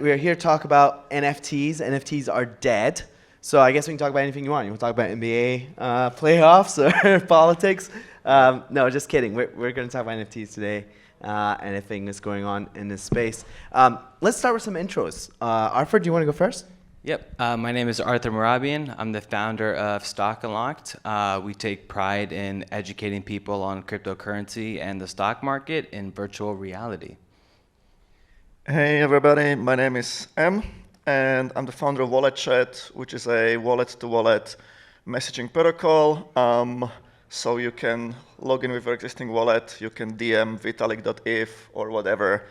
We're here to talk about NFTs. NFTs are dead. So I guess we can talk about anything you want. You want to talk about NBA playoffs or politics? No, just kidding. We're going to talk about NFTs today. Anything that's going on in this space. Let's start with some intros. Arthur, do you want to go first? Yep. My name is Arthur Merabian. I'm the founder of Stock Unlocked. We take pride in educating people on cryptocurrency and the stock market in virtual reality. Hey everybody, my name is M, and I'm the founder of Wallet Chat, which is a wallet-to-wallet messaging protocol. So you can log in with your existing wallet, you can DM vitalik.if or whatever.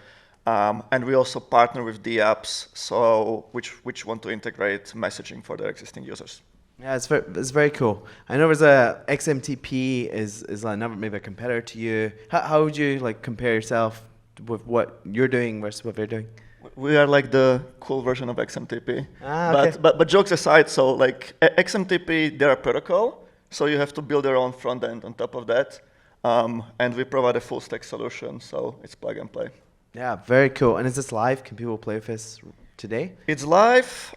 And we also partner with the apps, so which want to integrate messaging for their existing users. Yeah, it's very cool. I know there's a XMTP is another maybe a competitor to you. How would you like compare yourself with what you're doing versus what they're doing? We are like the cool version of XMTP. Okay. But jokes aside, so like XMTP, they're a protocol, so you have to build your own front end on top of that. And we provide a full stack solution, so it's plug and play. Yeah, very cool. And is this live? Can people play with this today? It's live.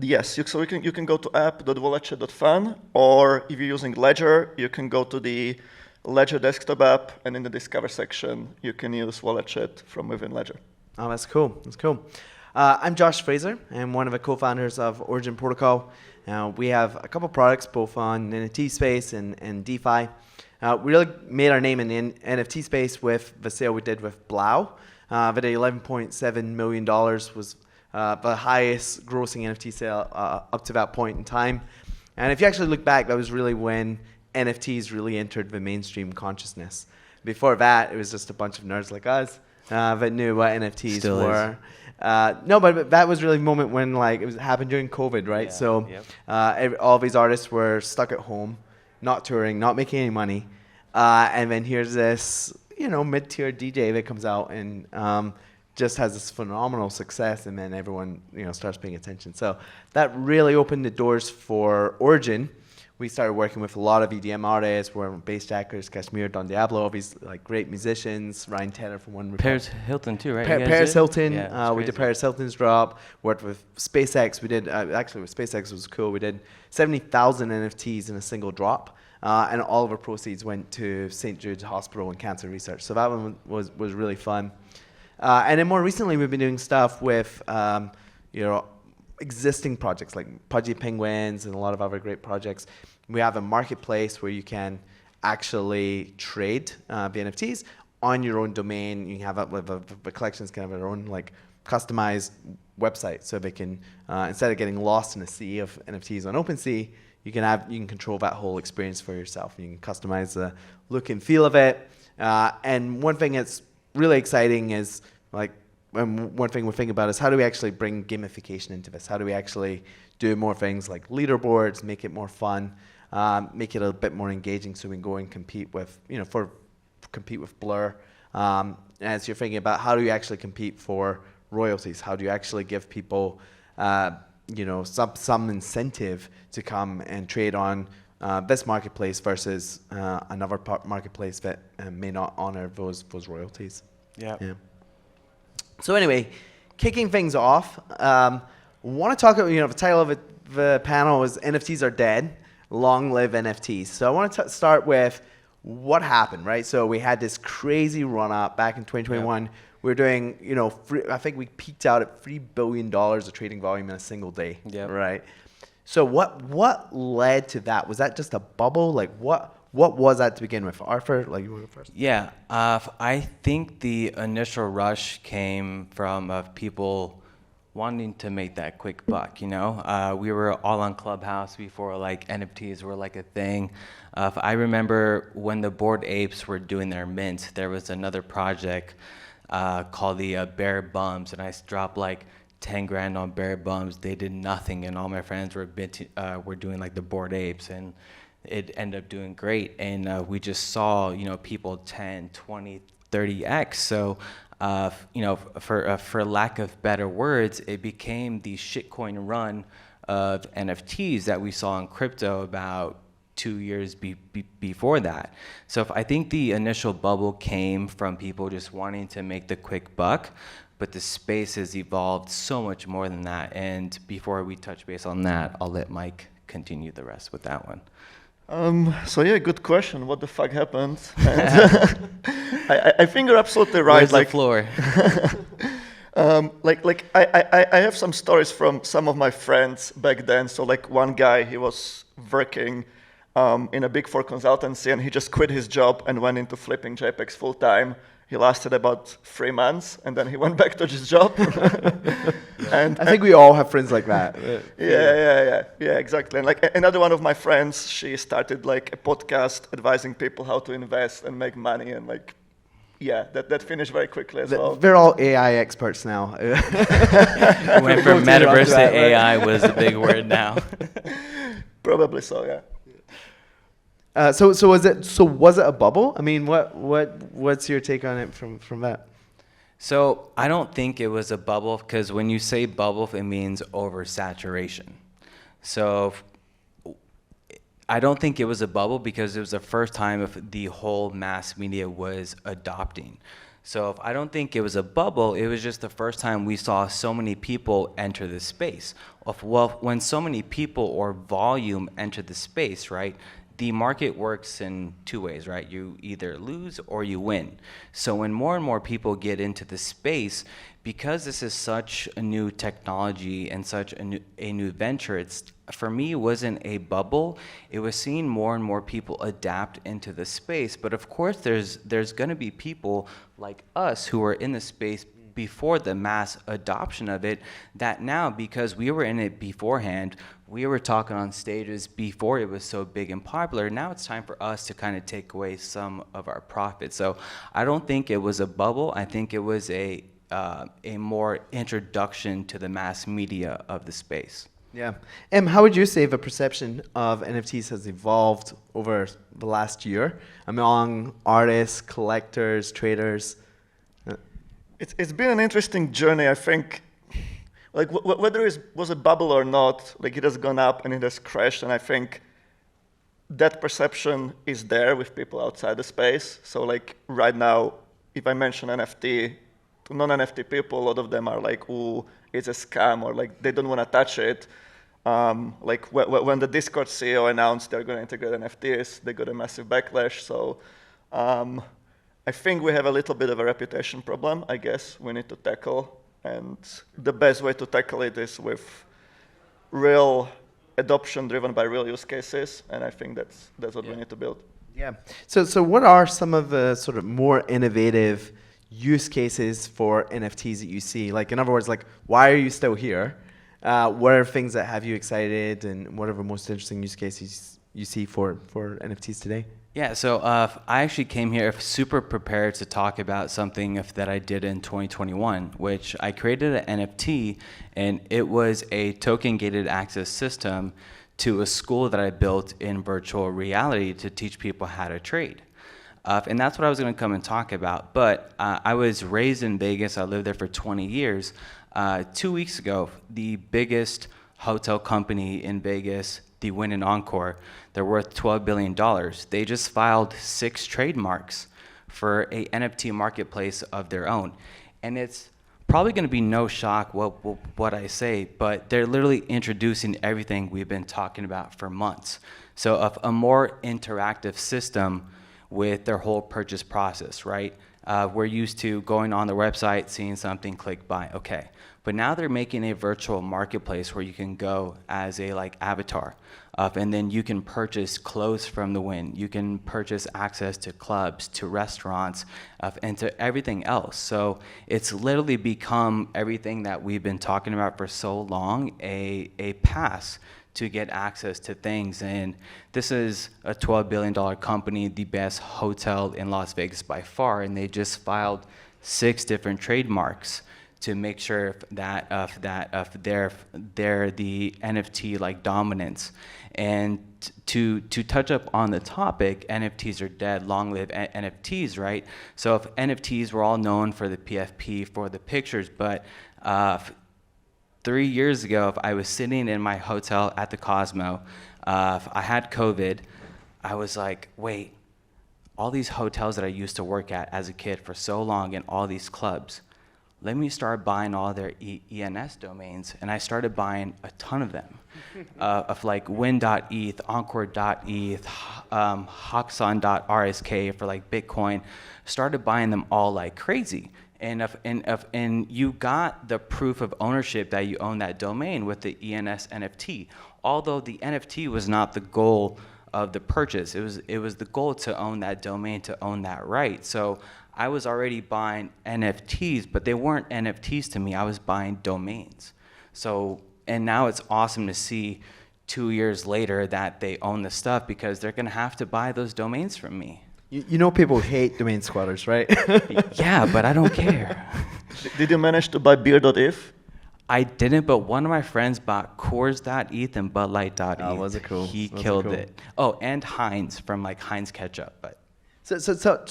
Yes, so you can go to app.walletchat.fun, or if you're using Ledger, you can go to the Ledger desktop app, and in the Discover section, you can use Wallet Chat from within Ledger. Oh, that's cool. That's cool. I'm Josh Fraser. I'm one of the co-founders of Origin Protocol. We have a couple products, both on the NFT space and DeFi. We really made our name in the NFT space with the sale we did with Blau. That $11.7 million was the highest grossing NFT sale up to that point in time. And if you actually look back, that was really when NFTs really entered the mainstream consciousness. Before that, it was just a bunch of nerds like us that knew what NFTs Still were. No, but that was really a moment when like it happened during COVID, right? Yeah, so yep. all these artists were stuck at home, not touring, not making any money. And then here's this, mid-tier DJ that comes out and just has this phenomenal success, and then everyone, starts paying attention. So that really opened the doors for Origin. We started working with a lot of EDM artists, we're Bassjackers, Kashmir, Don Diablo, all these like great musicians, Ryan Tedder from One Republic. Paris Hilton too, right? Paris Hilton. Yeah, we did Paris Hilton's drop. Worked with SpaceX. We did actually with SpaceX was cool. We did 70,000 NFTs in a single drop, and all of our proceeds went to St. Jude's Hospital and cancer research. So that one was really fun. And then more recently, we've been doing stuff with existing projects like Pudgy Penguins and a lot of other great projects. We have a marketplace where you can actually trade the NFTs on your own domain. You can have the collections can have their own like customized website, so they can instead of getting lost in a sea of NFTs on OpenSea, you can control that whole experience for yourself. You can customize the look and feel of it. And one thing that's really exciting is like. One thing we're thinking about is how do we actually bring gamification into this? How do we actually do more things like leaderboards, make it more fun, make it a bit more engaging, so we can go and compete with, compete with Blur. As you're thinking about how do you actually compete for royalties? How do you actually give people, some incentive to come and trade on this marketplace versus another marketplace that may not honor those royalties? Yeah. So anyway, kicking things off, want to talk about, the title of the panel is NFTs are dead, long live NFTs. So I want to start with what happened, right? So we had this crazy run up back in 2021. Yep. We were doing, I think we peaked out at $3 billion of trading volume in a single day, right? So what led to that? Was that just a bubble? Like what was that to begin with? Arthur, like you want to go first? Yeah, I think the initial rush came from people wanting to make that quick buck. We were all on Clubhouse before like NFTs were like a thing. I remember when the Bored Apes were doing their mint, there was another project called the Bear Bums, and I dropped like 10 grand on Bear Bums. They did nothing, and all my friends were doing like the Bored Apes, and it ended up doing great. And we just saw, people 10, 20, 30x. So, for lack of better words, it became the shitcoin run of NFTs that we saw in crypto about 2 years before that. So I think the initial bubble came from people just wanting to make the quick buck, but the space has evolved so much more than that. And before we touch base on that, I'll let Mike continue the rest with that one. So yeah, good question. What the fuck happened? And I think you're absolutely right. Where's the floor? I have some stories from some of my friends back then. So like one guy, he was working in a Big Four consultancy, and he just quit his job and went into flipping JPEGs full time. He lasted about 3 months, and then he went back to his job. And I think we all have friends like that. yeah, exactly. And like another one of my friends, she started like a podcast advising people how to invest and make money, and like, yeah, that finished very quickly as well. They're all AI experts now. Went from metaverse to AI was a big word now. Probably so, yeah. So was it a bubble? I mean, what's your take on it from that? So I don't think it was a bubble, because when you say bubble, it means oversaturation. So I don't think it was a bubble, because it was the first time if the whole mass media was adopting. So if I don't think it was a bubble, it was just the first time we saw so many people enter the space. Well, when so many people or volume enter the space, right, the market works in 2 ways, right? You either lose or you win. So when more and more people get into the space, because this is such a new technology and such a new venture, it's, for me, it wasn't a bubble. It was seeing more and more people adapt into the space. But of course, there's going to be people like us who are in the space before the mass adoption of it, that now, because we were in it beforehand, we were talking on stages before it was so big and popular, now it's time for us to kind of take away some of our profits. So I don't think it was a bubble. I think it was a more introduction to the mass media of the space. Yeah. How would you say the perception of NFTs has evolved over the last year among artists, collectors, traders? It's been an interesting journey, I think. Like whether it was a bubble or not, like it has gone up and it has crashed, and I think that perception is there with people outside the space. So like right now, if I mention NFT to non-NFT people, a lot of them are like, "Ooh, it's a scam," or like they don't want to touch it. Like when the Discord CEO announced they're going to integrate NFTs, they got a massive backlash. So I think we have a little bit of a reputation problem, I guess, we need to tackle. And the best way to tackle it is with real adoption driven by real use cases. And I think that's what we need to build. Yeah. So what are some of the sort of more innovative use cases for NFTs that you see? Like, in other words, like, why are you still here? What are things that have you excited, and what are the most interesting use cases you see for NFTs today? Yeah, so I actually came here super prepared to talk about something that I did in 2021, which I created an NFT, and it was a token-gated access system to a school that I built in virtual reality to teach people how to trade. And that's what I was going to come and talk about. But I was raised in Vegas. I lived there for 20 years. 2 weeks ago, the biggest hotel company in Vegas, the Wynn and Encore, they're worth $12 billion. They just filed 6 trademarks for a NFT marketplace of their own. And it's probably going to be no shock what I say, but they're literally introducing everything we've been talking about for months. So of a more interactive system with their whole purchase process, right? We're used to going on their website, seeing something, click buy, okay. But now they're making a virtual marketplace where you can go as a avatar, and then you can purchase clothes from the Wynn. You can purchase access to clubs, to restaurants, and to everything else. So it's literally become everything that we've been talking about for so long, a pass to get access to things. And this is a $12 billion company, the best hotel in Las Vegas by far, and they just filed 6 different trademarks to make sure that they're the NFT dominance. And to touch up on the topic, NFTs are dead, long live NFTs, right? So if NFTs were all known for the PFP, for the pictures, but 3 years ago, if I was sitting in my hotel at the Cosmo, I had COVID, I was like, wait, all these hotels that I used to work at as a kid for so long and all these clubs, let me start buying all their ENS domains. And I started buying a ton of them, of like win.eth, encore.eth, hoxon.rsk for like Bitcoin. Started buying them all like crazy. And you got the proof of ownership that you own that domain with the ENS NFT. Although the NFT was not the goal of the purchase, it was the goal to own that domain, to own that right. So I was already buying NFTs, but they weren't NFTs to me. I was buying domains. So, and now it's awesome to see 2 years later that they own the stuff, because they're gonna have to buy those domains from me. You know people hate domain squatters, right? Yeah, but I don't care. Did you manage to buy beer.if? I didn't, but one of my friends bought Coors.eth and BudLight.eth. Oh, was it cool? He Was it killed cool? it. Oh, and Heinz from like Heinz ketchup. But So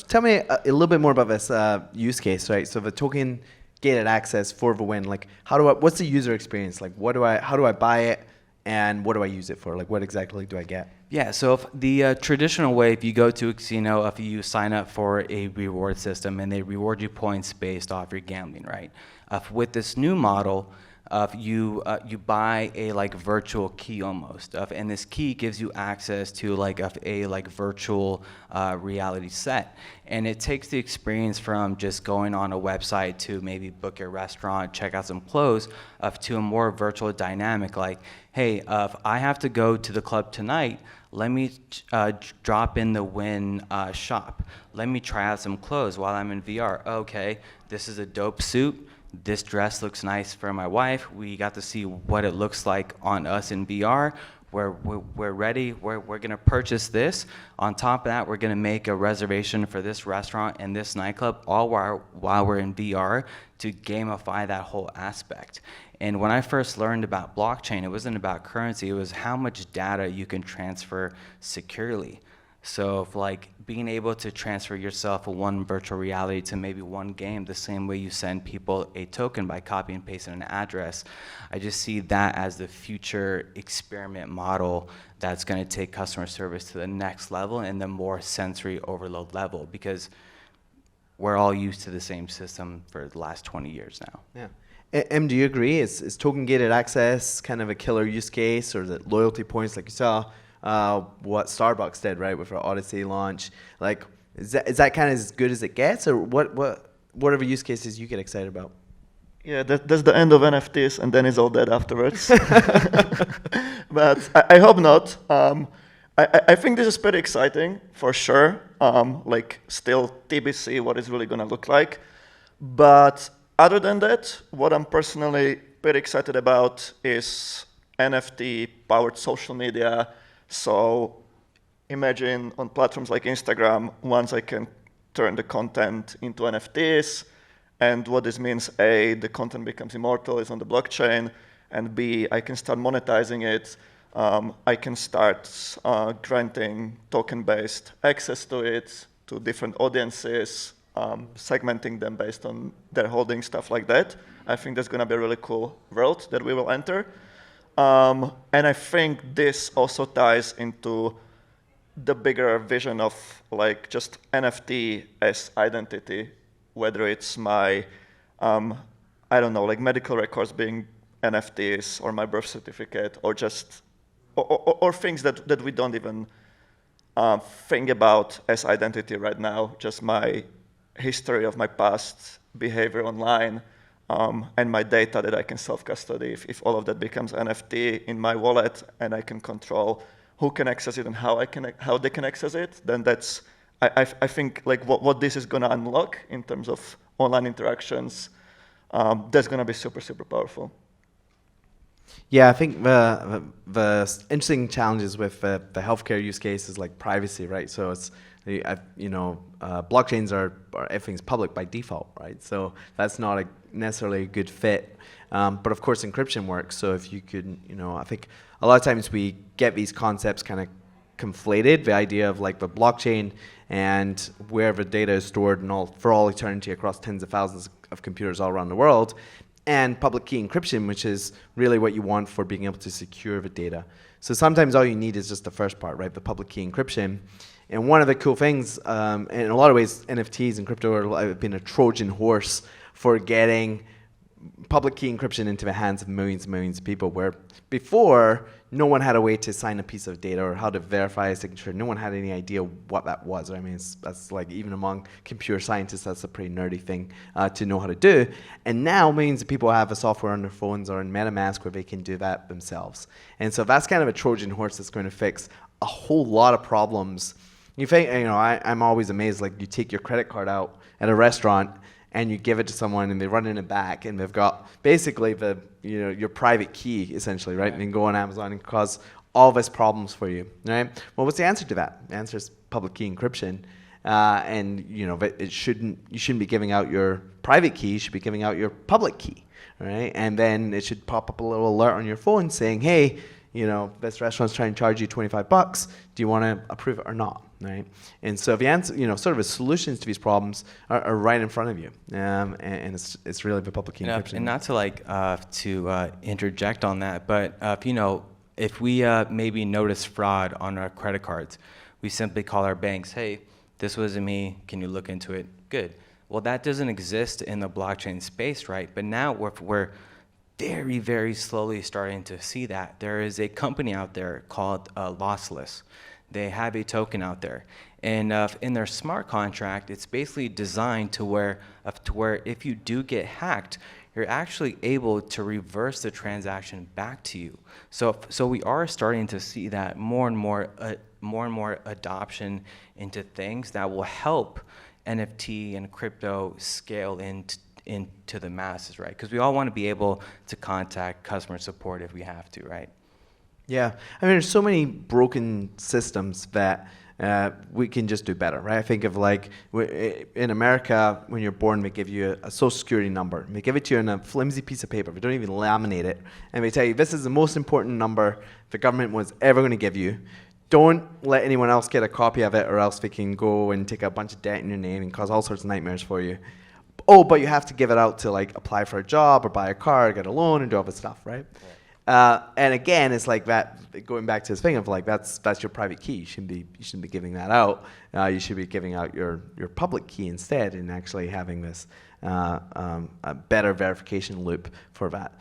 tell me a little bit more about this use case, right? So the token gated access for the win, like what's the user experience? Like how do I buy it, and what do I use it for? Like what exactly do I get? yeah, so if the traditional way, if you go to a casino, if you sign up for a reward system and they reward you points based off your gambling, right? With this new model, you buy a like virtual key almost, and this key gives you access to like a like virtual reality set, and it takes the experience from just going on a website to maybe book your restaurant, check out some clothes, to a more virtual dynamic. Like, hey, if I have to go to the club tonight, let me drop in the Win shop. Let me try out some clothes while I'm in VR. Okay, this is a dope suit. This dress looks nice for my wife. We got to see what it looks like on us in VR. We're ready. We're gonna purchase this. On top of that, we're gonna make a reservation for this restaurant and this nightclub, all while we're in VR, to gamify that whole aspect. And when I first learned about blockchain, it wasn't about currency. It was how much data you can transfer securely. So if like being able to transfer yourself from one virtual reality to maybe one game, the same way you send people a token by copy and pasting an address, I just see that as the future experiment model that's going to take customer service to the next level and the more sensory overload level, because we're all used to the same system for the last 20 years now. Yeah. Em, do you agree? Is token gated access kind of a killer use case, or is it loyalty points like you saw? What Starbucks did, right, with our Odyssey launch? Like, is that kind of as good as it gets, or what are the use cases you get excited about? Yeah, that's the end of NFTs, and then it's all dead afterwards. But I hope not. I think this is pretty exciting, for sure. Like, still TBC, what it's really going to look like. But other than that, what I'm personally pretty excited about is NFT-powered social media. So imagine on platforms like Instagram, once I can turn the content into NFTs, and what this means, A, the content becomes immortal, it's on the blockchain, and B, I can start monetizing it. I can start granting token-based access to it, to different audiences, segmenting them based on their holding, stuff like that. I think that's going to be a really cool world that we will enter. And I think this also ties into the bigger vision of like just NFT as identity, whether it's my, I don't know, like medical records being NFTs, or my birth certificate, or just, or things that we don't even think about as identity right now, just my history of my past behavior online, and my data that I can self-custody. If all of that becomes NFT in my wallet, and I can control who can access it and how they can access it, then that's, I think like what this is going to unlock in terms of online interactions, that's going to be super, super powerful. Yeah, I think the interesting challenges with the healthcare use case is like privacy, right? So it's, blockchains are everything's public by default, right? So that's not necessarily a good fit. But of course, encryption works. So if you could, I think a lot of times we get these concepts kind of conflated. The idea of like the blockchain and wherever data is stored and for all eternity across tens of thousands of computers all around the world, and public key encryption, which is really what you want for being able to secure the data. So sometimes all you need is just the first part, right? The public key encryption. And one of the cool things, in a lot of ways, NFTs and crypto have been a Trojan horse for getting public key encryption into the hands of millions and millions of people, where before no one had a way to sign a piece of data or how to verify a signature. No one had any idea what that was. I mean, that's like, even among computer scientists, that's a pretty nerdy thing to know how to do. And now millions of people have a software on their phones or in MetaMask where they can do that themselves. And so that's kind of a Trojan horse that's going to fix a whole lot of problems. You think, I'm always amazed, like you take your credit card out at a restaurant and you give it to someone and they run in it back and they've got basically your private key essentially, right? And you can go on Amazon and cause all this problems for you, right? Well, what's the answer to that? The answer is public key encryption. And you shouldn't be giving out your private key, you should be giving out your public key, right? And then it should pop up a little alert on your phone saying, hey, this restaurant's trying to charge you $25. Do you want to approve it or not? Right? And so the answer, sort of the solutions to these problems are right in front of you. And it's really the public key encryption. And not to interject on that, but if we maybe notice fraud on our credit cards, we simply call our banks, hey, this wasn't me, can you look into it? Good. Well, that doesn't exist in the blockchain space, right? But now we're very, very slowly starting to see that. There is a company out there called Lossless. They have a token out there, and in their smart contract, it's basically designed to where if you do get hacked, you're actually able to reverse the transaction back to you. So we are starting to see that more and more adoption into things that will help NFT and crypto scale into the masses, right? Because we all want to be able to contact customer support if we have to, right? Yeah, I mean, there's so many broken systems that we can just do better, right? I think of like in America, when you're born, they give you a social security number. They give it to you on a flimsy piece of paper. They don't even laminate it. And they tell you, this is the most important number the government was ever going to give you. Don't let anyone else get a copy of it, or else they can go and take a bunch of debt in your name and cause all sorts of nightmares for you. Oh, but you have to give it out to like apply for a job or buy a car, or get a loan, and do all this stuff, right? And again, it's like that. Going back to this thing of like that's your private key. You shouldn't be giving that out. You should be giving out your public key instead, and actually having this a better verification loop for that.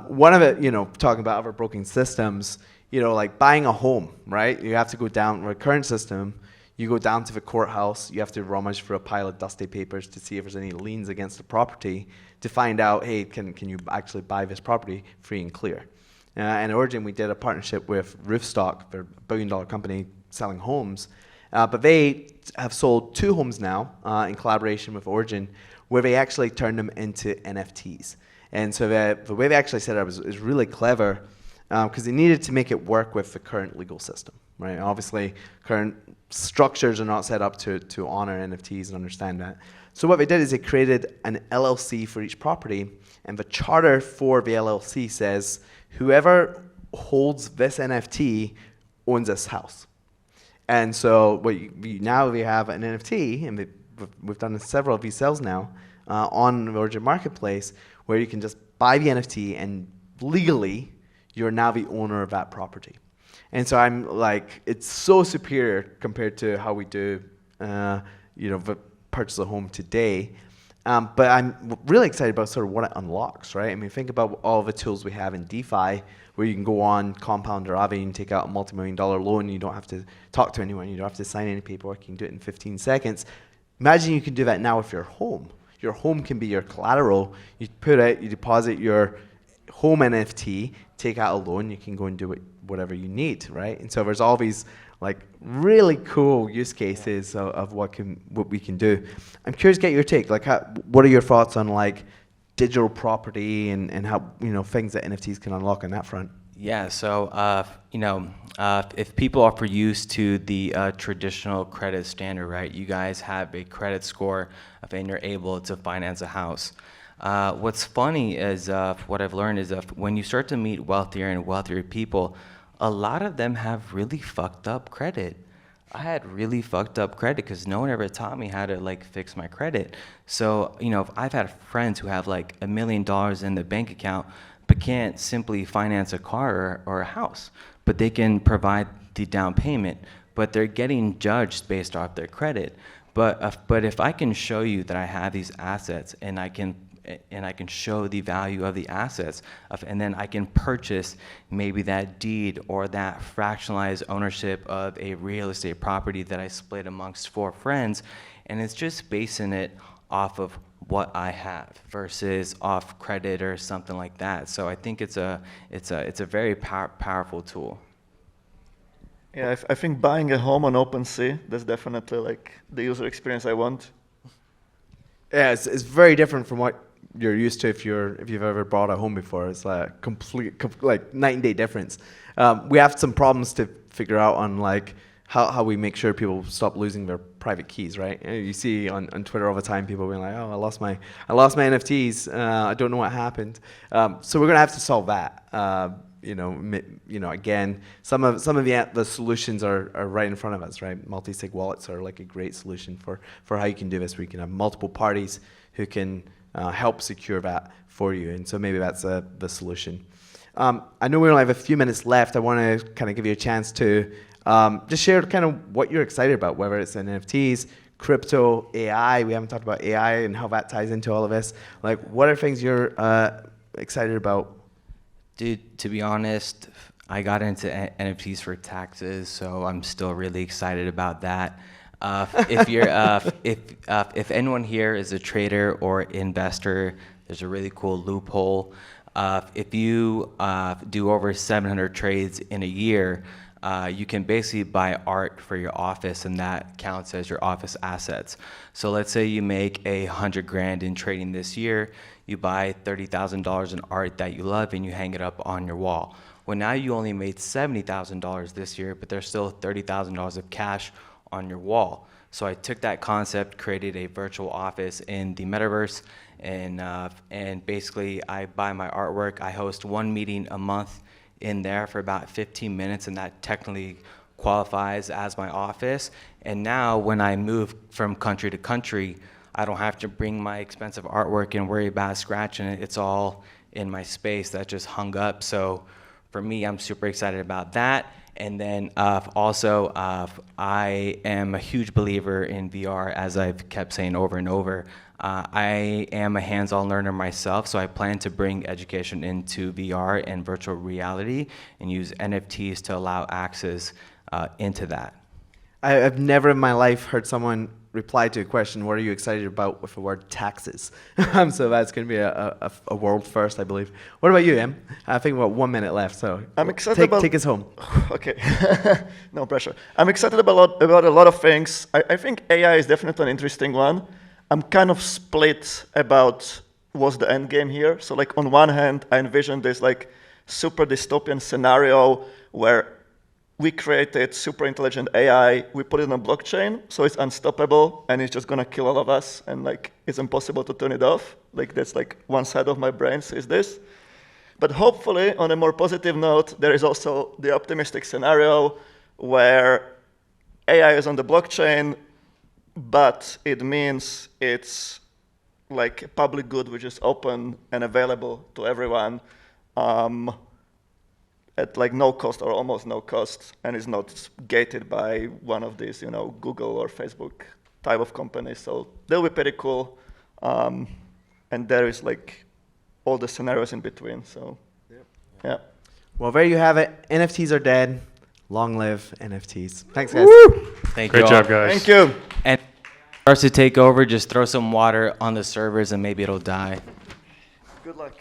One of it, talking about other broken systems, like buying a home, right? You have to go down with the current system. You go down to the courthouse, you have to rummage for a pile of dusty papers to see if there's any liens against the property to find out, hey, can you actually buy this property free and clear? And at Origin, we did a partnership with Roofstock, they're $1 billion company selling homes. But they have sold 2 homes now in collaboration with Origin, where they actually turned them into NFTs. And so the way they actually set it up is really clever, because they needed to make it work with the current legal system, right? Obviously, current structures are not set up to honor NFTs and understand that. So what they did is they created an LLC for each property, and the charter for the LLC says whoever holds this NFT owns this house. And so now we have an NFT, and we've done several of these sales now on the Origin Marketplace, where you can just buy the NFT and legally you're now the owner of that property. And so I'm like, it's so superior compared to how we do, the purchase a home today. But I'm really excited about sort of what it unlocks, right? I mean, think about all the tools we have in DeFi, where you can go on Compound or Aave and take out a multi-million-dollar loan. You don't have to talk to anyone. You don't have to sign any paperwork. You can do it in 15 seconds. Imagine you can do that now with your home. Your home can be your collateral. You deposit your home NFT, take out a loan. You can go and do whatever you need, right? And so there's all these like really cool use cases of what we can do. I'm curious to get your take. Like, what are your thoughts on like digital property and how things that NFTs can unlock on that front? Yeah. So if people are used to the traditional credit standard, right? You guys have a credit score, and you're able to finance a house. What's funny is what I've learned is when you start to meet wealthier and wealthier people, a lot of them have really fucked up credit. I had really fucked up credit because no one ever taught me how to like fix my credit. So, I've had friends who have like $1 million in the bank account, but can't simply finance a car or a house, but they can provide the down payment, but they're getting judged based off their credit. But if I can show you that I have these assets and I can show the value of the assets, and then I can purchase maybe that deed or that fractionalized ownership of a real estate property that I split amongst 4 friends, and it's just basing it off of what I have versus off credit or something like that. So I think it's a very powerful tool. Yeah, I think buying a home on OpenSea, that's definitely like the user experience I want. Yeah, it's very different from what you're used to if you've ever bought a home before. It's like like night and day difference. We have some problems to figure out on like how we make sure people stop losing their private keys, right? You see on Twitter all the time people being like, oh, I lost my NFTs. I don't know what happened. So we're gonna have to solve that. Again, some of the solutions are right in front of us, right? Multi-sig wallets are like a great solution for how you can do this, where you can have multiple parties who can help secure that for you, and so maybe that's the solution. I know we only have a few minutes left. I want to kind of give you a chance to just share kind of what you're excited about, whether it's in NFTs, crypto, AI. We haven't talked about AI and how that ties into all of this. Like, what are things you're excited about? Dude, to be honest, I got into NFTs for taxes, so I'm still really excited about that. If you're, if anyone here is a trader or investor, there's a really cool loophole. If you do over 700 trades in a year, you can basically buy art for your office, and that counts as your office assets. So let's say you make $100 grand in trading this year, you buy $30,000 in art that you love, and you hang it up on your wall. Well, now you only made $70,000 this year, but there's still $30,000 of cash on your wall. So I took that concept, created a virtual office in the metaverse, and basically I buy my artwork. I host 1 meeting a month in there for about 15 minutes, and that technically qualifies as my office. And now when I move from country to country, I don't have to bring my expensive artwork and worry about scratching it. It's all in my space that just hung up. So for me, I'm super excited about that. And then also, I am a huge believer in VR, as I've kept saying over and over. I am a hands-on learner myself, so I plan to bring education into VR and virtual reality and use NFTs to allow access into that. I've never in my life heard someone reply to a question, what are you excited about, with the word taxes? So that's going to be a world first, I believe. What about you, Em? I think we've got 1 minute left, so I'm excited take us home. Okay, no pressure. I'm excited about a lot of things. I think AI is definitely an interesting one. I'm kind of split about what's the end game here. So like on one hand, I envision this like super dystopian scenario where we created super intelligent AI, we put it on a blockchain, so it's unstoppable, and it's just gonna kill all of us, and like it's impossible to turn it off. Like that's like one side of my brain sees this. But hopefully, on a more positive note, there is also the optimistic scenario where AI is on the blockchain, but it means it's like a public good which is open and available to everyone. At like no cost or almost no cost, and is not gated by one of these, Google or Facebook type of companies. So they'll be pretty cool. And there is like all the scenarios in between. So yeah. Well, there you have it. NFTs are dead. Long live NFTs. Thanks, guys. Thank you. Great all. job, guys. Thank you. And starts to take over, just throw some water on the servers and maybe it'll die. Good luck.